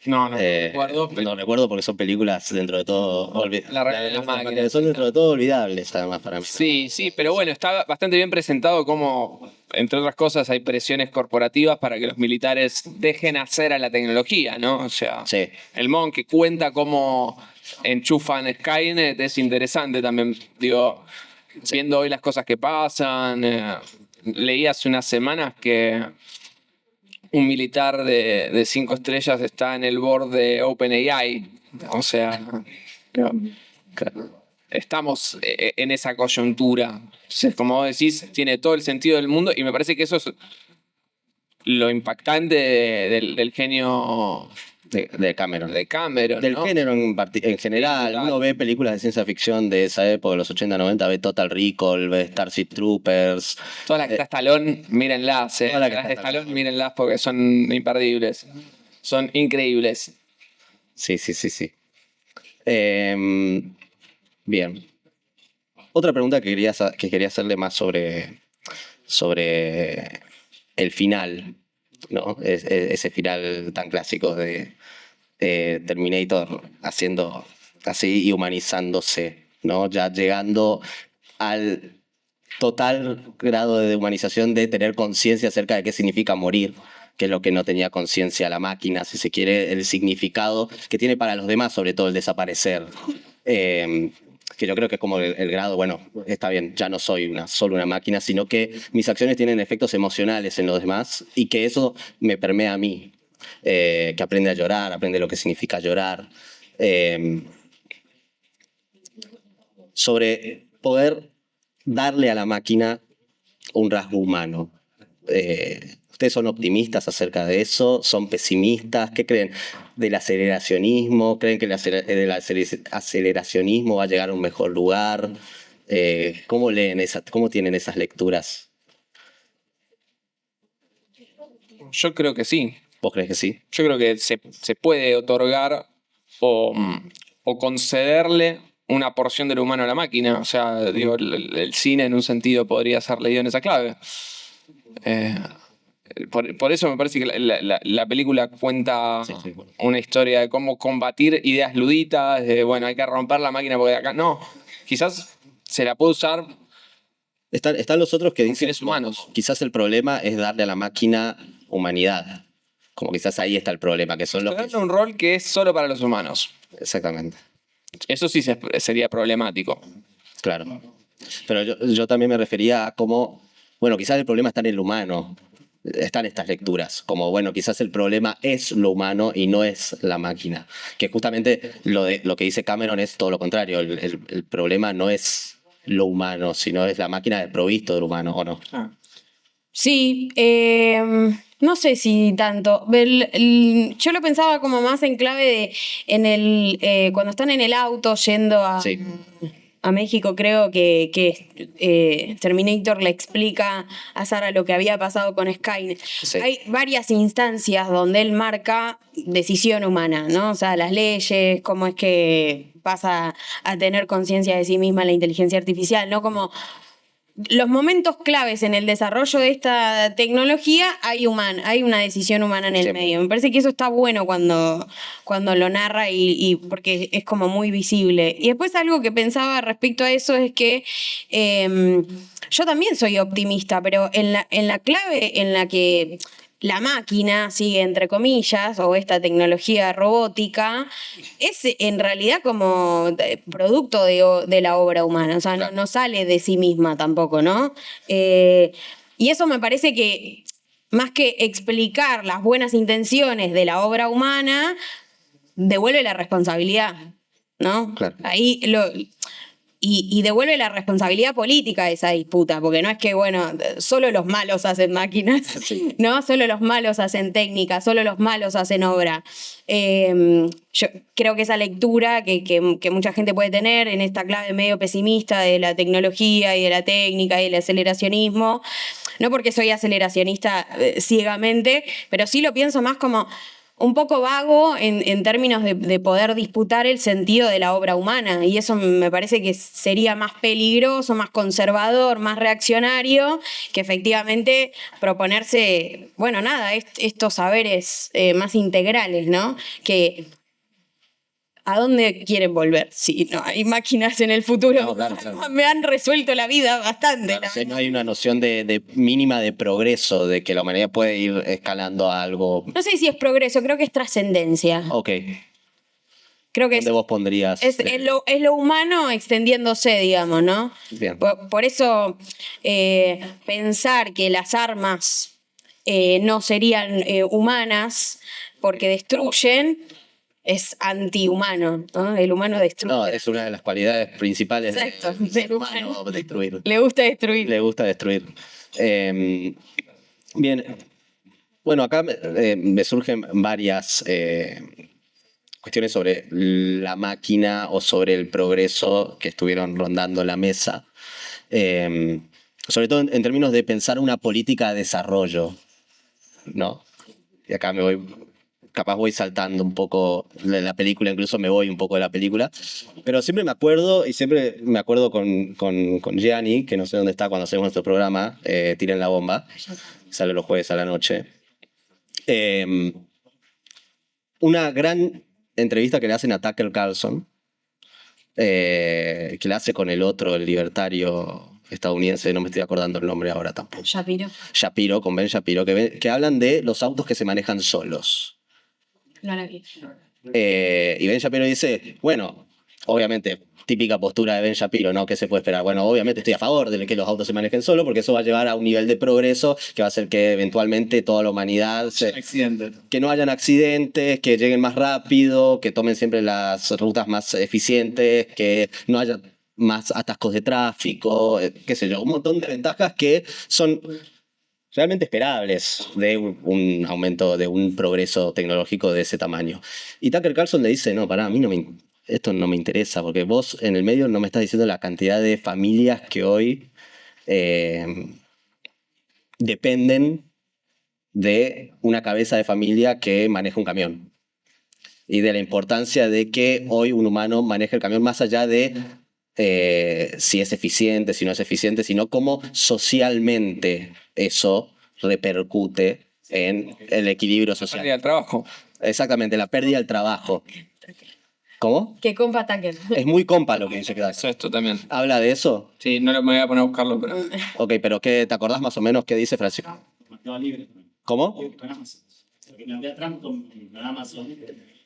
No recuerdo. Pero... No recuerdo porque son películas dentro de todo... La realidad de las máquinas. Son dentro de todo olvidables, además, para mí. Sí, pero bueno, está bastante bien presentado como, entre otras cosas, hay presiones corporativas para que los militares dejen hacer a la tecnología, ¿no? O sea, sí. El Mon que cuenta cómo enchufan Skynet es interesante también, digo, viendo hoy las cosas que pasan. Leí hace unas semanas que un militar de 5 estrellas está en el board de OpenAI. O sea, estamos en esa coyuntura. Entonces, como vos decís, tiene todo el sentido del mundo y me parece que eso es lo impactante del genio de Cameron. De Cameron, Del ¿no? género en general. Uno ve películas de ciencia ficción de esa época, de los 80, 90, ve Total Recall, ve Starship Troopers. Todas las que está Stallone, mírenlas. Todas las que Las de está Stallone, mírenlas porque son imperdibles. Son increíbles. Sí. Bien. Otra pregunta que quería hacerle más sobre el final, ¿no? Ese final tan clásico de Terminator haciendo así y humanizándose, ¿no? Ya llegando al total grado de humanización de tener conciencia acerca de qué significa morir, que es lo que no tenía conciencia la máquina, si se quiere, el significado que tiene para los demás, sobre todo el desaparecer. Que yo creo que es como el grado, bueno, está bien, ya no soy solo una máquina, sino que mis acciones tienen efectos emocionales en los demás y que eso me permea a mí. Que aprende a llorar, aprende lo que significa llorar. Sobre poder darle a la máquina un rasgo humano. ¿Ustedes son optimistas acerca de eso? ¿Son pesimistas? ¿Qué creen del aceleracionismo? ¿Creen que el aceleracionismo va a llegar a un mejor lugar? ¿Cómo tienen esas lecturas? Yo creo que sí. ¿Vos crees que sí? Yo creo que se puede otorgar o concederle una porción del humano a la máquina. O sea, digo, el cine en un sentido podría ser leído en esa clave. Por eso me parece que la película cuenta Sí, bueno. una historia de cómo combatir ideas luditas, de bueno, hay que romper la máquina porque de acá. No, quizás se la puede usar Están los otros que con dicen, fines humanos. quizás el problema es darle a la máquina humanidad. Como quizás ahí está el problema, que son los que... Darle un rol que es solo para los humanos. Exactamente, Eso sí sería problemático. claro. Pero yo también me refería a cómo, bueno, quizás el problema está en el humano. Están estas lecturas, como bueno, quizás el problema es lo humano y no es la máquina. Que justamente lo que dice Cameron es todo lo contrario. El problema no es lo humano, sino es la máquina desprovisto del humano, ¿o no? Sí, no sé si tanto. Yo lo pensaba como más en clave de cuando están en el auto yendo Sí. a México, creo que Terminator le explica a Sarah lo que había pasado con Skynet. Sí. Hay varias instancias donde él marca decisión humana, ¿no? O sea, las leyes, cómo es que pasa a tener conciencia de sí misma la inteligencia artificial, ¿no? Como los momentos claves en el desarrollo de esta tecnología hay una decisión humana en el Siempre. medio. Me parece que eso está bueno cuando lo narra y porque es como muy visible. Y después algo que pensaba respecto a eso es que yo también soy optimista, pero en la clave en la que la máquina sigue entre comillas, o esta tecnología robótica, es en realidad como producto de la obra humana, o sea, Claro. no sale de sí misma tampoco, ¿no? Y eso me parece que, más que explicar las buenas intenciones de la obra humana, devuelve la responsabilidad, ¿no? Claro. Ahí y devuelve la responsabilidad política de esa disputa, porque no es que, bueno, solo los malos hacen máquinas, Sí. ¿no? Solo los malos hacen técnica, solo los malos hacen obra. Yo creo que esa lectura que mucha gente puede tener en esta clave medio pesimista de la tecnología y de la técnica y del aceleracionismo, no porque soy aceleracionista ciegamente, pero sí lo pienso más como un poco vago en términos de poder disputar el sentido de la obra humana, y eso me parece que sería más peligroso, más conservador, más reaccionario, que efectivamente proponerse, bueno, nada, estos saberes más integrales, ¿no? Que ¿a dónde quieren volver? Si no hay máquinas en el futuro, No, claro, claro. me han resuelto la vida bastante. Claro, si no hay una noción de mínima de progreso, de que la humanidad puede ir escalando a algo. No sé si es progreso, creo que es trascendencia. Ok, Creo que ¿dónde vos pondrías? es lo humano extendiéndose, digamos, ¿no? Bien. Por eso pensar que las armas no serían humanas porque destruyen es antihumano, ¿no? El humano destruye. No, es una de las cualidades principales Exacto, del ser del humano, humano. destruir. Le gusta destruir. Le gusta destruir. Bien, bueno, acá me surgen varias cuestiones sobre la máquina o sobre el progreso que estuvieron rondando la mesa. Sobre todo en términos de pensar una política de desarrollo, ¿no? Y acá capaz voy saltando un poco de la película, incluso me voy un poco de la película, pero siempre me acuerdo con Gianni, que no sé dónde está cuando hacemos nuestro programa, Tiren la Bomba, sale los jueves a la noche. Una gran entrevista que le hacen a Tucker Carlson, que le hace con el otro, el libertario estadounidense, no me estoy acordando el nombre ahora tampoco. Shapiro. Con Ben Shapiro, que hablan de los autos que se manejan solos. No la vi. Y Ben Shapiro dice, bueno, obviamente, típica postura de Ben Shapiro, ¿no? ¿Qué se puede esperar? Bueno, obviamente estoy a favor de que los autos se manejen solos, porque eso va a llevar a un nivel de progreso que va a hacer que eventualmente toda la humanidad que no hayan accidentes, que lleguen más rápido, que tomen siempre las rutas más eficientes, que no haya más atascos de tráfico, qué sé yo, un montón de ventajas que son realmente esperables de un aumento, de un progreso tecnológico de ese tamaño. Y Tucker Carlson le dice, no, pará, a mí esto no me interesa, porque vos en el medio no me estás diciendo la cantidad de familias que hoy dependen de una cabeza de familia que maneja un camión. Y de la importancia de que hoy un humano maneje el camión más allá de si es eficiente, si no es eficiente, sino cómo socialmente eso repercute en el equilibrio Pérdida social. del trabajo. Exactamente, la pérdida del trabajo. ¿Cómo? Que compa Tucker. Es muy compa lo que dice Eso, Dyson. esto también. ¿Habla de eso? Sí, no me voy a poner a buscarlo, pero... Ok, pero ¿qué, te acordás más o menos qué dice Francisco? Mercado Libre. ¿Cómo? Con Amazon. Lo que plantea Trump con Amazon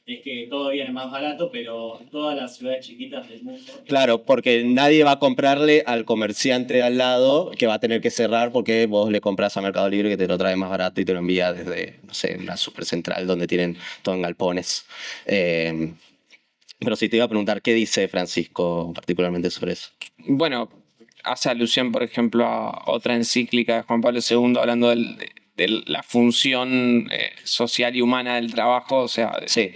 es que todo viene más barato, pero todas las ciudades chiquitas del mundo. Claro, porque nadie va a comprarle al comerciante al lado que va a tener que cerrar porque vos le compras a Mercado Libre que te lo trae más barato y te lo envía desde, no sé, una supercentral donde tienen todo en galpones. Pero sí te iba a preguntar, ¿qué dice Francisco particularmente sobre eso? Bueno, hace alusión, por ejemplo, a otra encíclica de Juan Pablo II hablando de la función social y humana del trabajo, o sea, Sí,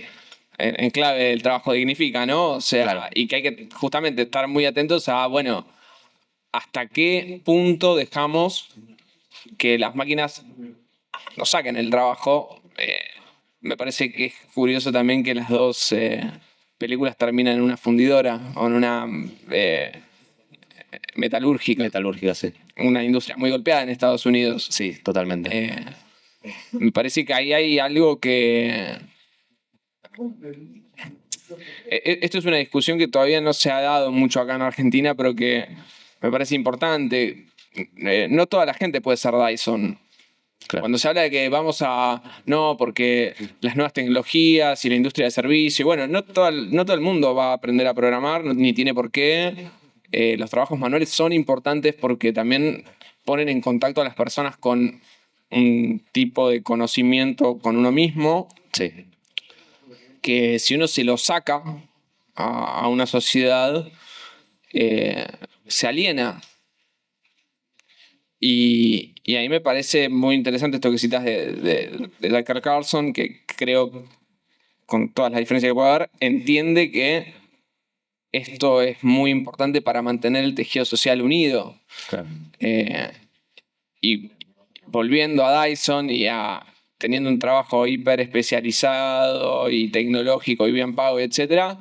en clave del trabajo dignifica, ¿no? O sea, Claro. y que hay que justamente estar muy atentos a, bueno, hasta qué punto dejamos que las máquinas nos saquen el trabajo. Me parece que es curioso también que las dos películas terminan en una fundidora o en una metalúrgica, metalúrgica, sí. una industria muy golpeada en Estados Unidos. Sí, totalmente. Me parece que ahí hay algo que... Esto es una discusión que todavía no se ha dado mucho acá en Argentina, pero que me parece importante. No toda la gente puede ser Dyson. Claro. Cuando se habla de que vamos a... No, porque las nuevas tecnologías y la industria de servicio, bueno, no todo el mundo va a aprender a programar, ni tiene por qué. Los trabajos manuales son importantes porque también ponen en contacto a las personas con un tipo de conocimiento con uno mismo, Sí, que si uno se lo saca a una sociedad, se aliena. Y a mí me parece muy interesante esto que citas de Tucker Carlson, que creo, con todas las diferencias que puede haber, entiende que esto es muy importante para mantener el tejido social unido. claro. Y volviendo a Dyson y a teniendo un trabajo hiper especializado y tecnológico y bien pago, etc.,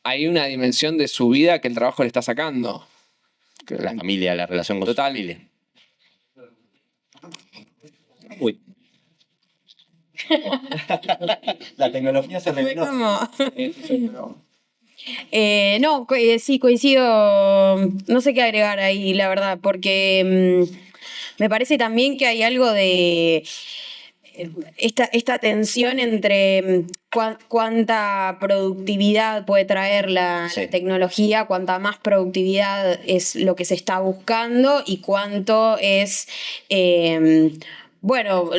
hay una dimensión de su vida que el trabajo le está sacando. La familia, la relación con Total. su familia. Uy. La tecnología se Fue reveló. como... no, sí, coincido. No sé qué agregar ahí, la verdad, porque me parece también que hay algo de esta tensión entre cuánta productividad puede traer la Sí. tecnología, cuánta más productividad es lo que se está buscando y cuánto es... bueno,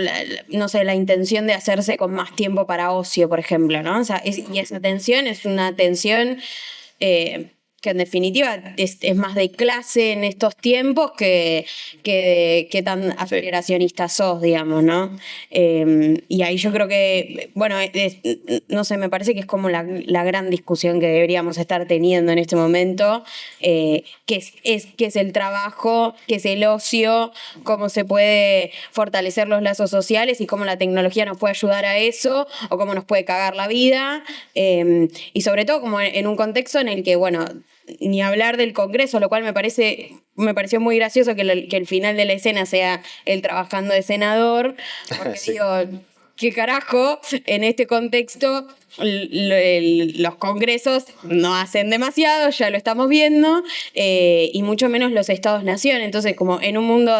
no sé, la intención de hacerse con más tiempo para ocio, por ejemplo, ¿no? O sea, y esa tensión es una tensión que en definitiva es más de clase en estos tiempos que tan aceleracionista sos, digamos, ¿no? Y ahí yo creo que, bueno, no sé, me parece que es como la gran discusión que deberíamos estar teniendo en este momento, qué es el trabajo, qué es el ocio, cómo se puede fortalecer los lazos sociales y cómo la tecnología nos puede ayudar a eso o cómo nos puede cagar la vida, y sobre todo como en un contexto en el que, bueno, ni hablar del Congreso, lo cual me pareció muy gracioso que el final de la escena sea él trabajando de senador, porque Sí. digo, ¿qué carajo? En este contexto los congresos no hacen demasiado, ya lo estamos viendo, y mucho menos los estados-nación. Entonces, como en un mundo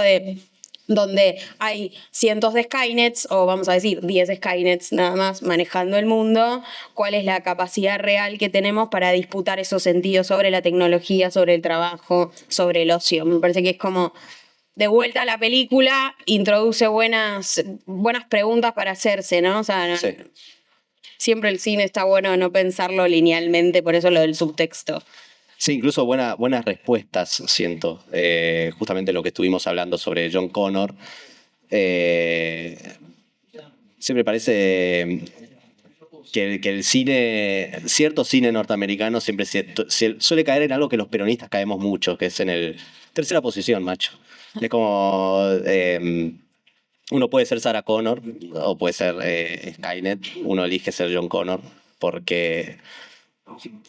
donde hay cientos de Skynets, o vamos a decir 10 Skynets nada más manejando el mundo, ¿cuál es la capacidad real que tenemos para disputar esos sentidos sobre la tecnología, sobre el trabajo, sobre el ocio? Me parece que es como, de vuelta a la película, introduce buenas preguntas para hacerse, ¿no? O sea, Sí. siempre el cine está bueno no pensarlo linealmente, por eso lo del subtexto. Sí, incluso buenas respuestas, siento. Justamente lo que estuvimos hablando sobre John Connor. Siempre parece que el cine, cierto cine norteamericano, siempre suele caer en algo que los peronistas caemos mucho, que es en el tercera posición, macho. Es como... uno puede ser Sarah Connor o puede ser Skynet. Uno elige ser John Connor porque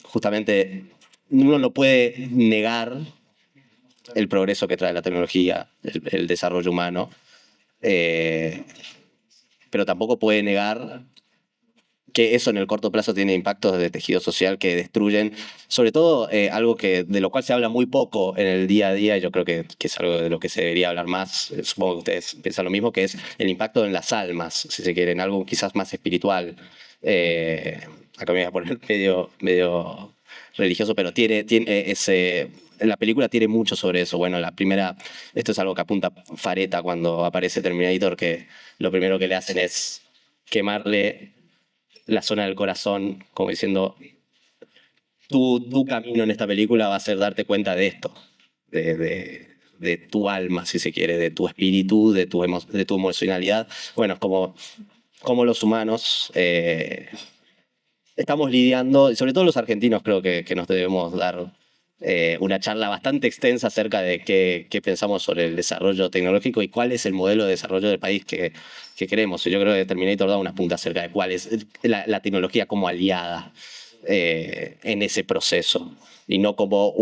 justamente uno no puede negar el progreso que trae la tecnología, el desarrollo humano. pero tampoco puede negar que eso en el corto plazo tiene impactos de tejido social que destruyen, sobre todo algo de lo cual se habla muy poco en el día a día, y yo creo que es algo de lo que se debería hablar más, supongo que ustedes piensan lo mismo, que es el impacto en las almas, si se quiere, en algo quizás más espiritual. Acá me voy a poner medio religioso, pero tiene ese... La película tiene mucho sobre eso. Bueno, esto es algo que apunta Fareta cuando aparece Terminator, que lo primero que le hacen es quemarle la zona del corazón, como diciendo, tu camino en esta película va a ser darte cuenta de esto, de tu alma, si se quiere, de tu espíritu, de tu emocionalidad. Bueno, es como los humanos estamos lidiando, y sobre todo los argentinos creo que nos debemos dar una charla bastante extensa acerca de qué pensamos sobre el desarrollo tecnológico y cuál es el modelo de desarrollo del país que queremos. Y yo creo que Terminator da una punta acerca de cuál es la tecnología como aliada en ese proceso y no como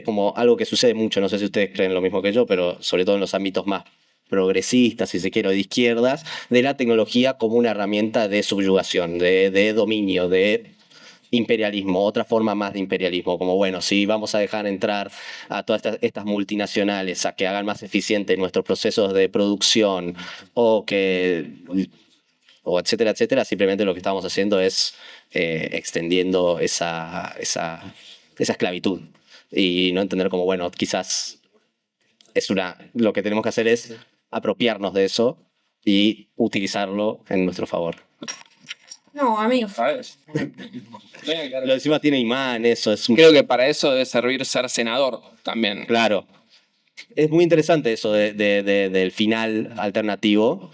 como algo que sucede mucho. No sé si ustedes creen lo mismo que yo, pero sobre todo en los ámbitos más progresistas, si se quiere, o de izquierdas, de la tecnología como una herramienta de subyugación, de dominio, de imperialismo, otra forma más de imperialismo, como bueno, sí, vamos a dejar entrar a todas estas multinacionales a que hagan más eficientes nuestros procesos de producción o etcétera, etcétera, simplemente lo que estamos haciendo es extendiendo esa esclavitud y no entender como, bueno, quizás lo que tenemos que hacer es apropiarnos de eso y utilizarlo en nuestro favor. No, amigo. ¿Sabes? Lo encima tiene imán, eso es Creo que para eso debe servir ser senador también. claro. Es muy interesante eso del final alternativo,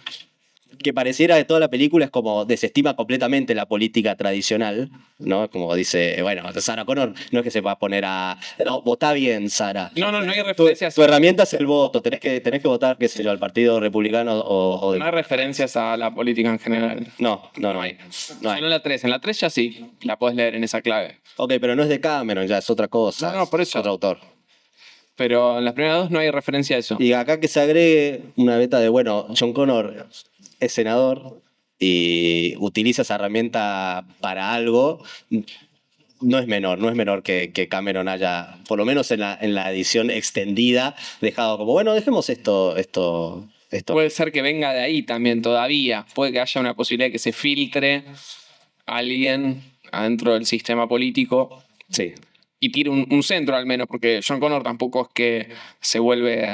que pareciera que toda la película es como desestima completamente la política tradicional, ¿no? Como dice, bueno, Sarah Connor no es que se va a poner no, votá bien, Sarah. No hay Tu referencias. herramienta es el voto, tenés que votar, qué sé yo, al Partido Republicano o No hay referencias a la política en general. No hay. No hay. Solo en la 3. En la 3 ya sí, la podés leer en esa clave. Ok, pero no es de Cameron, ya es otra cosa. No, por eso. Es otro autor. Pero en las primeras dos no hay referencia a eso. Y acá que se agregue una beta de, bueno, John Connor es senador y utiliza esa herramienta para algo, no es menor que Cameron haya, por lo menos en la edición extendida, dejado como, bueno, dejemos esto. Puede ser que venga de ahí también todavía. Puede que haya una posibilidad de que se filtre alguien adentro del sistema político Sí, y tire un centro al menos, porque John Connor tampoco es que se vuelve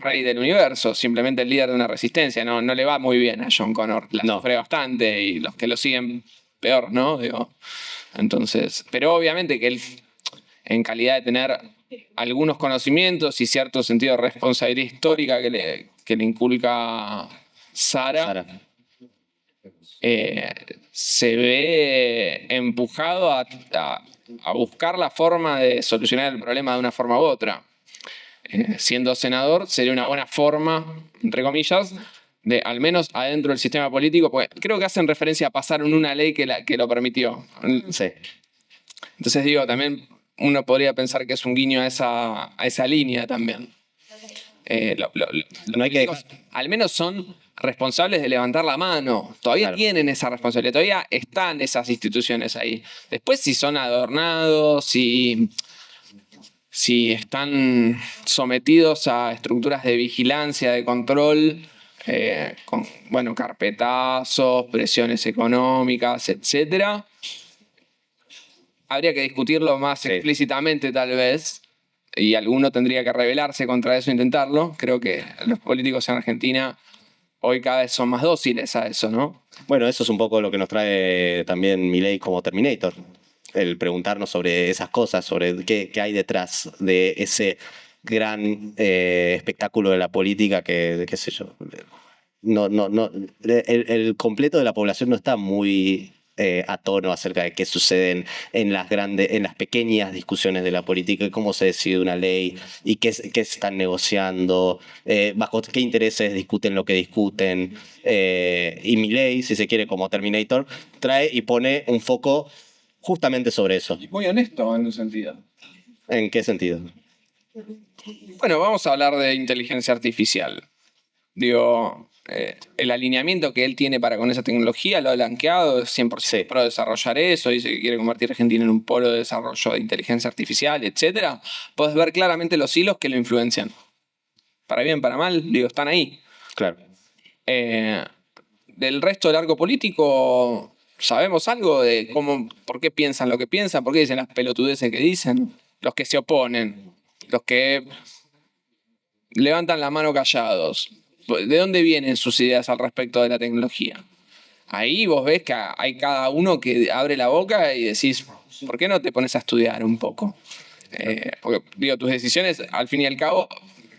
rey del universo, simplemente el líder de una resistencia. No le va muy bien a John Connor, la No. sufre bastante y los que lo siguen peor, ¿no? Digo, entonces, pero obviamente que él, en calidad de tener algunos conocimientos y cierto sentido de responsabilidad histórica que le inculca Sarah, Sara. se ve empujado a buscar la forma de solucionar el problema de una forma u otra. Siendo senador sería una buena forma, entre comillas, de al menos adentro del sistema político, porque creo que hacen referencia a pasar en una ley que lo permitió. Sí. Entonces digo, también uno podría pensar que es un guiño a esa línea también. Los No hay que políticos al menos son responsables de levantar la mano. Todavía Claro. tienen esa responsabilidad, todavía están esas instituciones ahí. Después si son adornados, si están sometidos a estructuras de vigilancia, de control, con carpetazos, presiones económicas, etcétera, habría que discutirlo más Sí. explícitamente tal vez, y alguno tendría que rebelarse contra eso e intentarlo. Creo que los políticos en Argentina hoy cada vez son más dóciles a eso, ¿no? Bueno, eso es un poco lo que nos trae también Milei como Terminator. El preguntarnos sobre esas cosas, sobre qué hay detrás de ese gran espectáculo de la política que, qué sé yo. No, el completo de la población no está muy a tono acerca de qué suceden en las pequeñas discusiones de la política y cómo se decide una ley y qué están negociando, bajo qué intereses discuten lo que discuten. Y Milei, si se quiere, como Terminator, trae y pone un foco justamente sobre eso. Muy honesto en un sentido. ¿En qué sentido? Bueno, vamos a hablar de inteligencia artificial. Digo, el alineamiento que él tiene para con esa tecnología lo ha blanqueado, es 100% Sí. pro desarrollar eso, dice que quiere convertir a Argentina en un polo de desarrollo de inteligencia artificial, etcétera. Podés ver claramente los hilos que lo influencian. Para bien, para mal, digo, están ahí. Claro. Del resto del arco político, ¿sabemos algo de por qué piensan lo que piensan? ¿Por qué dicen las pelotudeces que dicen? Los que se oponen, los que levantan la mano callados. ¿De dónde vienen sus ideas al respecto de la tecnología? Ahí vos ves que hay cada uno que abre la boca y decís, ¿por qué no te pones a estudiar un poco? Porque, digo, tus decisiones, al fin y al cabo,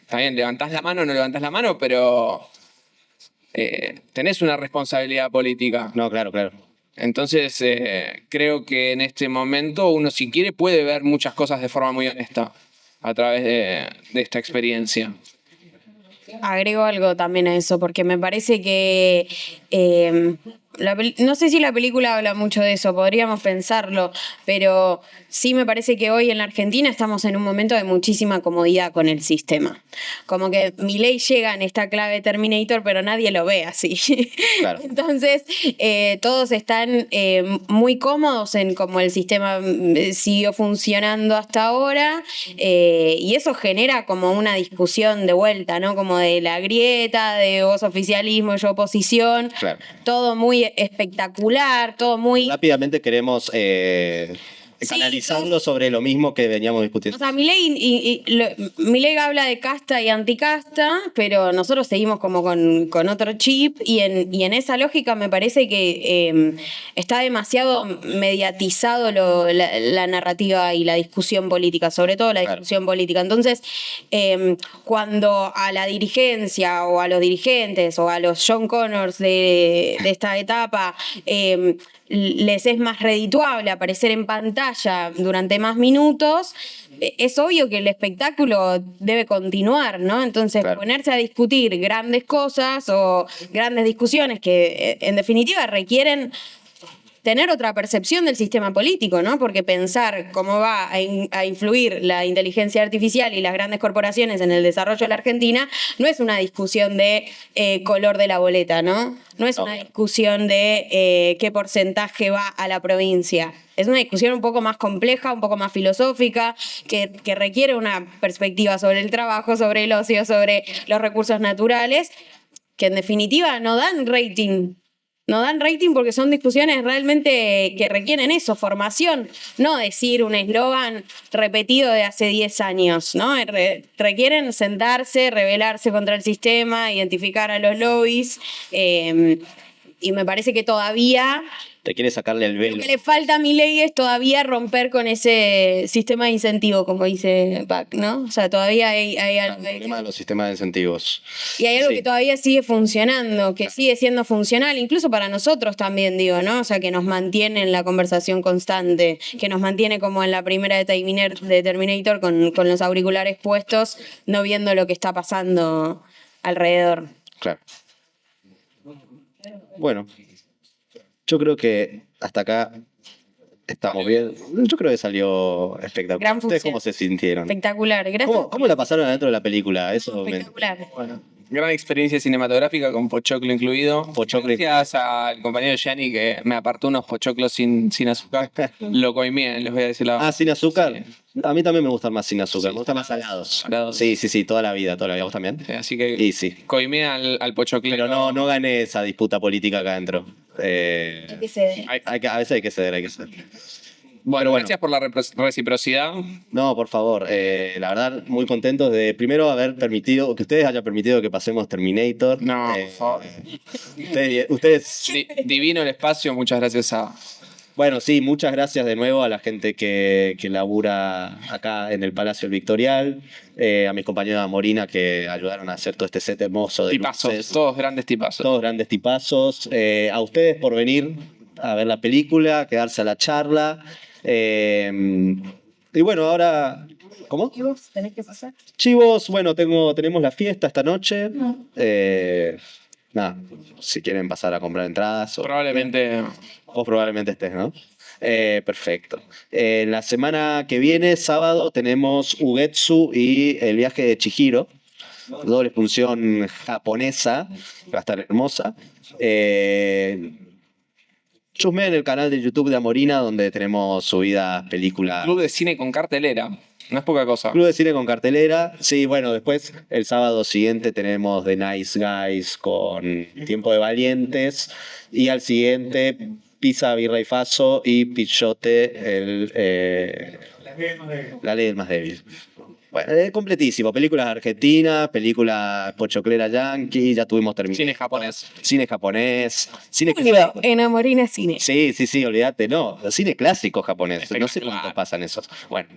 también levantás la mano o no levantás la mano, pero tenés una responsabilidad política. No, claro. Entonces, creo que en este momento uno, si quiere, puede ver muchas cosas de forma muy honesta a través de esta experiencia. Agrego algo también a eso, porque me parece que no sé si la película habla mucho de eso, podríamos pensarlo, pero sí me parece que hoy en la Argentina estamos en un momento de muchísima comodidad con el sistema. Como que Milei llega en esta clave Terminator, pero nadie lo ve así. Claro. Entonces, todos están muy cómodos en cómo el sistema siguió funcionando hasta ahora, y eso genera como una discusión de vuelta, ¿no? Como de la grieta, de vos oficialismo, yo oposición, Claro. todo muy espectacular, todo muy... Rápidamente queremos Sí, canalizarlo sobre lo mismo que veníamos O discutiendo. sea, Milei habla de casta y anticasta, pero nosotros seguimos como con otro chip y en esa lógica me parece que está demasiado mediatizado la narrativa y la discusión política, sobre todo la Claro. discusión política. Entonces, cuando a la dirigencia o a los dirigentes o a los John Connors de esta etapa les es más redituable aparecer en pantalla durante más minutos, es obvio que el espectáculo debe continuar, ¿no? Entonces, Claro. ponerse a discutir grandes cosas o grandes discusiones que en definitiva requieren tener otra percepción del sistema político, ¿no? Porque pensar cómo va a influir la inteligencia artificial y las grandes corporaciones en el desarrollo de la Argentina no es una discusión de color de la boleta, ¿no? No es No. una discusión de qué porcentaje va a la provincia. Es una discusión un poco más compleja, un poco más filosófica, que requiere una perspectiva sobre el trabajo, sobre el ocio, sobre los recursos naturales, que en definitiva no dan rating. No dan rating porque son discusiones realmente que requieren eso, formación, no decir un eslogan repetido de hace 10 años, ¿no? Requieren sentarse, rebelarse contra el sistema, identificar a los lobbies, y me parece que todavía Te quiere sacarle el lo velo. que le falta a Milei es todavía romper con ese sistema de incentivo, como dice Pac, ¿no? O sea, todavía hay El algo. problema de los sistemas de incentivos. Y hay algo Sí. que todavía sigue funcionando, que sigue siendo funcional, incluso para nosotros también, digo, ¿no? O sea, que nos mantiene en la conversación constante, que nos mantiene como en la primera de Terminator con los auriculares puestos, no viendo lo que está pasando alrededor. Claro. Bueno, yo creo que hasta acá estamos bien. Yo creo que salió espectacular. Gran ¿Ustedes función. cómo se sintieron? Espectacular, gracias. ¿Cómo la pasaron adentro de la película? Eso me... Espectacular. Bueno, gran experiencia cinematográfica con pochoclo incluido. Pochoclo. Gracias al compañero Gianni que me apartó unos pochoclos sin azúcar. Lo coimé, les voy a decir la verdad. Ah, sin azúcar. A mí también me gustan más sin azúcar, me gustan más salados. Salados. Sí, toda la vida. ¿Vos también? Así que Y sí. coimé al pochoclero. Pero no gané esa disputa política acá adentro. Que se dé. A veces hay que ceder. Bueno, bueno. gracias por la reciprocidad. No, por favor, la verdad, muy contentos de primero haber permitido, que ustedes hayan permitido que pasemos Terminator. No, por favor. Ustedes Divino el espacio, muchas gracias a... Bueno, sí, muchas gracias de nuevo a la gente que labura acá en el Palacio Victorial, a mis compañeros de Morina que ayudaron a hacer todo este set hermoso de Tipazos, luces, todos grandes tipazos. todos grandes tipazos. A ustedes por venir a ver la película, quedarse a la charla. Y bueno, ahora... ¿Cómo? ¿Vos tenés que pasar? Chivos, bueno, tenemos la fiesta esta noche. Nada, si quieren pasar a comprar entradas. Probablemente... Vos probablemente estés, ¿no? Perfecto. La semana que viene, sábado, tenemos Ugetsu y el viaje de Chihiro. doble función japonesa, va a estar hermosa. Chusmeen en el canal de YouTube de Amorina, donde tenemos subidas películas. Club de cine con cartelera. No es poca cosa. Club de cine con cartelera. Sí, bueno, después el sábado siguiente tenemos The Nice Guys con Tiempo de Valientes. Y al siguiente, Pizza, Birra y Faso y Pichote, La Ley del Más Débil. Bueno, es completísimo. Películas argentinas, películas pochoclera yankee, ya tuvimos terminado. Cine japonés. Cine japonés. Cine Julio, en Amorina Cine. Sí, olvídate, no. Cine clásico japonés. No sé Espectacular. cuánto pasan esos. Bueno,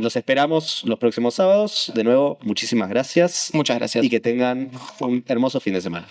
los esperamos los próximos sábados. De nuevo, muchísimas gracias Muchas gracias. y que tengan un hermoso fin de semana.